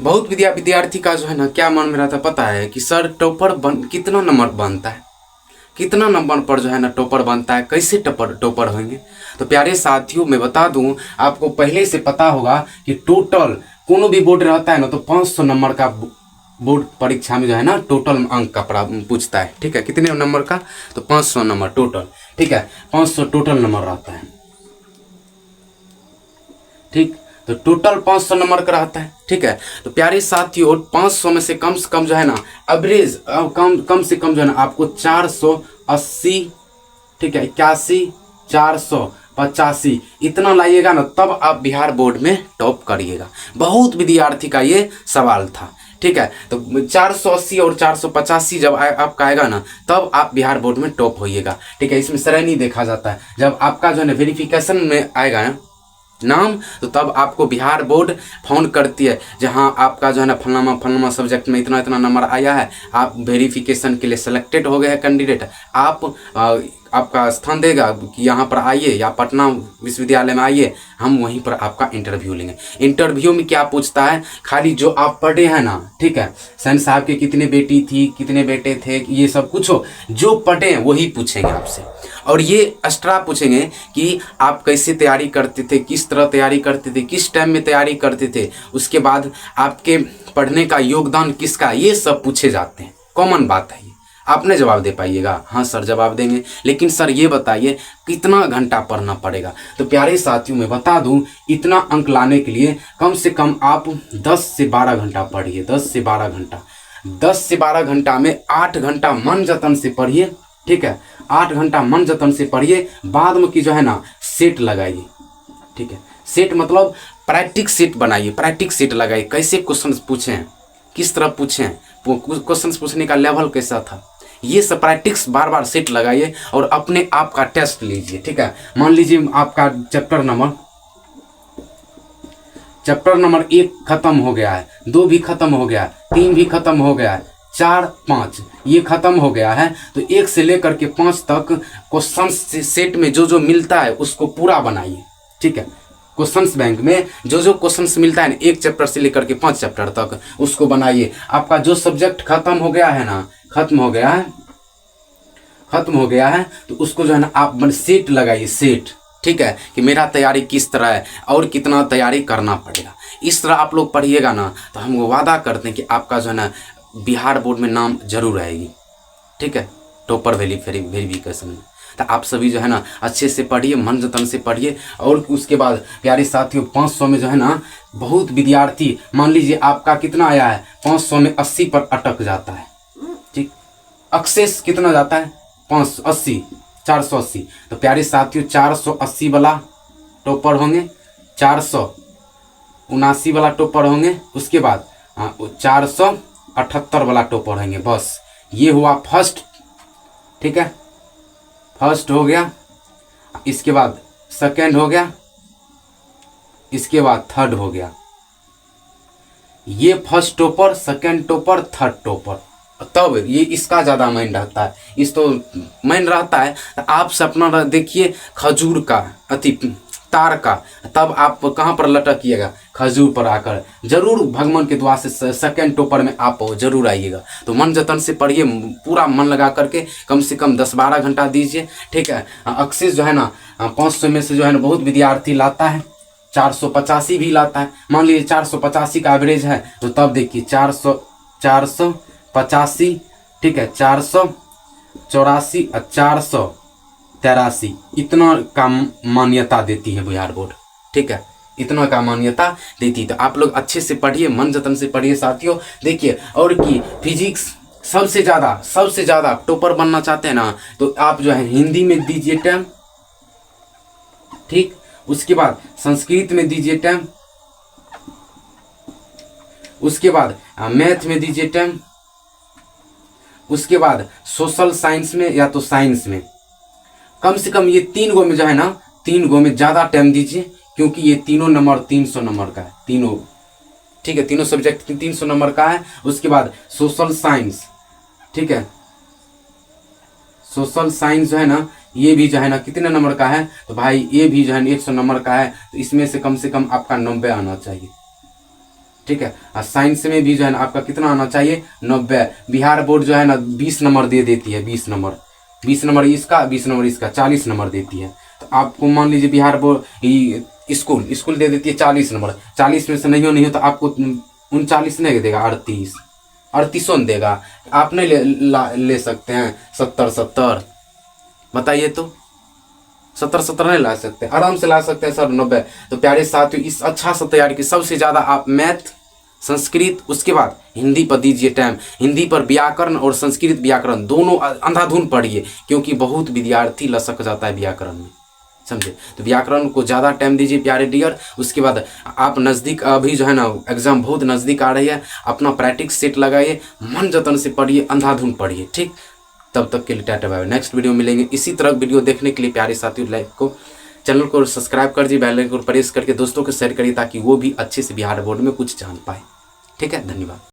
बहुत विद्यार्थी का जो है ना क्या मन में रहता पता है कि सर टॉपर कितना नंबर बनता है, कितना नंबर पर जो है ना टॉपर बनता है, कैसे टॉपर होंगे। तो प्यारे साथियों मैं बता दूं, आपको पहले से पता होगा कि टोटल कोनो भी बोर्ड रहता है ना तो 500 नंबर का बोर्ड परीक्षा में जो है ना टोटल अंक का पूछता है। ठीक है, कितने नंबर का, तो 500 नंबर टोटल। ठीक है, 500 टोटल नंबर रहता है। ठीक, तो टोटल 500 नंबर का रहता है। ठीक है, तो प्यारे साथियों 500 में से कम जो है ना एवरेज कम से कम जो है ना आपको 480, ठीक है 81, 485 इतना लाइएगा ना तब आप बिहार बोर्ड में टॉप करिएगा। बहुत विद्यार्थी का ये सवाल था। ठीक है, तो 480 और 485 जब आपका आएगा ना तब आप बिहार बोर्ड में टॉप होइएगा। ठीक है, इसमें श्रेणी देखा जाता है। जब आपका जो है ना वेरिफिकेशन में आएगा ना नाम तो तब आपको बिहार बोर्ड फोन करती है, जहां आपका जो है ना फलाना सब्जेक्ट में इतना इतना नंबर आया है, आप वेरिफिकेशन के लिए सिलेक्टेड हो गए हैं कैंडिडेट, आपका स्थान देगा कि यहाँ पर आइए या पटना विश्वविद्यालय में आइए, हम वहीं पर आपका इंटरव्यू लेंगे। इंटरव्यू में क्या पूछता है, खाली जो आप पढ़े हैं ना, ठीक है, सैन साहब के कितने बेटी थी, कितने बेटे थे, ये सब कुछ हो, जो पढ़े हैं वही पूछेंगे आपसे। और ये एक्स्ट्रा पूछेंगे कि आप कैसे तैयारी करते थे, किस तरह तैयारी करते थे, किस टाइम में तैयारी करते थे, उसके बाद आपके पढ़ने का योगदान किसका, ये सब पूछे जाते हैं। कॉमन बात है ये, आपने जवाब दे पाइएगा, हाँ सर जवाब देंगे, लेकिन सर ये बताइए कितना घंटा पढ़ना पड़ेगा। तो प्यारे साथियों मैं बता दूं, इतना अंक लाने के लिए कम से कम आप 10 से 12 घंटा पढ़िए। 10 से 12 घंटा, 10 से 12 घंटा में 8 घंटा मन जतन से पढ़िए। ठीक है, 8 घंटा मन जतन से पढ़िए, बाद में की जो है ना सेट लगाइए। ठीक है, सेट मतलब प्रैक्टिस सेट बनाइए, प्रैक्टिस सेट लगाइए, कैसे क्वेश्चन पूछे, किस तरह पूछे, क्वेश्चन पूछने का लेवल कैसा था, ये सब प्रैक्टिस बार बार सेट लगाइए और अपने आप का टेस्ट लीजिए। ठीक है, मान लीजिए आपका चैप्टर नंबर 1 खत्म हो गया है, 2 भी खत्म हो गया है, 3 भी खत्म हो गया है, 4, 5 ये खत्म हो गया है, तो 1 से लेकर के 5 तक क्वेश्चन सेट में जो जो मिलता है उसको पूरा बनाइए। ठीक है, क्वेश्चंस बैंक में जो जो क्वेश्चंस मिलता है ना 1 चैप्टर से लेकर के 5 चैप्टर तक उसको बनाइए। आपका जो सब्जेक्ट खत्म हो गया है ना, खत्म हो गया है तो उसको जो है ना आप सेट लगाइए, सेट। ठीक है, कि मेरा तैयारी किस तरह है और कितना तैयारी करना पड़ेगा। इस तरह आप लोग पढ़िएगा ना तो हम वादा करते हैं कि आपका जो है ना बिहार बोर्ड में नाम जरूर आएगी। ठीक है, टॉपर वेरिफिकेशन में। तो आप सभी जो है ना अच्छे से पढ़िए, मन जतन से पढ़िए। और उसके बाद प्यारे साथियों 500 में जो है ना बहुत विद्यार्थी, मान लीजिए आपका कितना आया है, 500 में 80 पर अटक जाता है। ठीक, एक्सेस कितना जाता है, 580, 480। तो प्यारे साथियों 480 वाला टॉपर होंगे, 479 वाला टॉपर होंगे, उसके बाद 478 वाला टॉपर होंगे। बस ये हुआ फर्स्ट। ठीक है, फर्स्ट हो गया, इसके बाद सेकंड हो गया, इसके बाद थर्ड हो गया। ये first topper, second topper, third topper. तब ये इसका ज़्यादा माइन रहता है, इस तो माइन रहता है। आप सपना देखिए खजूर का तार का, तब आप कहाँ पर लटकिएगा, खजूर पर आकर। जरूर भगवान के दुआ से सेकंड टॉपर में आप जरूर आइएगा। तो मन जतन से पढ़िए, पूरा मन लगा करके कम से कम 10-12 घंटा दीजिए। ठीक है, एक्सेस जो है ना 500 में से जो है ना बहुत विद्यार्थी लाता है, 485 भी लाता है। मान लीजिए 485 का एवरेज है तो तब देखिए 485, ठीक है 484 और 483 इतना का मान्यता देती है बिहार बोर्ड। ठीक है, इतना का मान्यता देती है। तो आप लोग अच्छे से पढ़िए, मन जतन से पढ़िए साथियों। देखिए और कि फिजिक्स सबसे ज़्यादा टॉपर बनना चाहते हैं ना तो आप जो है हिंदी में दीजिए टाइम। ठीक, उसके बाद संस्कृत में दीजिए टाइम, उसके बाद मैथ में दीजिए टाइम, उसके बाद सोशल साइंस में या तो साइंस में। कम से कम ये 3 गो में जो है ना 3 गो में ज़्यादा टाइम दीजिए, क्योंकि ये तीनों नंबर 300 नंबर का है, तीनों। ठीक है, तीनों सब्जेक्ट 300 नंबर का है। उसके बाद सोशल साइंस, ठीक है, सोशल साइंस जो है ना ये भी जो है ना कितने नंबर का है, तो भाई ये भी जो है 100 नंबर का है। तो इसमें से कम आपका 90 आना चाहिए। ठीक है। और साइंस में भी जो है ना आपका कितना आना चाहिए, 90। बिहार बोर्ड जो है ना 20 नंबर दे देती है, 20 नंबर, 20 नंबर इसका, 20 नंबर इसका, 40 नंबर देती है। तो आपको मान लीजिए बिहार बोर्ड स्कूल दे देती है 40 नंबर, 40 में से नहीं हो तो आपको 39 नहीं देगा, 38 देगा। आप नहीं ले सकते हैं 70 बताइए तो, 70 नहीं ला सकते, आराम से ला सकते हैं सर 90। तो प्यारे साथियों, इस अच्छा सा तैयारी की सबसे ज़्यादा आप मैथ, संस्कृत, उसके बाद हिंदी पर दीजिए टाइम। हिंदी पर व्याकरण और संस्कृत व्याकरण दोनों अंधाधुन पढ़िए, क्योंकि बहुत विद्यार्थी लसक जाता है व्याकरण में, समझे। तो व्याकरण को ज़्यादा टाइम दीजिए प्यारे डियर। उसके बाद आप नज़दीक, अभी जो है ना एग्ज़ाम बहुत नज़दीक आ रही है, अपना प्रैक्टिस सेट लगाइए, मन जतन से पढ़िए, अंधाधुन पढ़िए, ठीक। तब तक के लिए टाटा बाय, नेक्स्ट वीडियो मिलेंगे। इसी तरह वीडियो देखने के लिए प्यारे साथियों चैनल को सब्सक्राइब कर दीजिए, बेल आइकन को प्रेस करके दोस्तों को शेयर करिए, ताकि वो भी अच्छे से बिहार बोर्ड में कुछ जान पाए, ठीक है। धन्यवाद।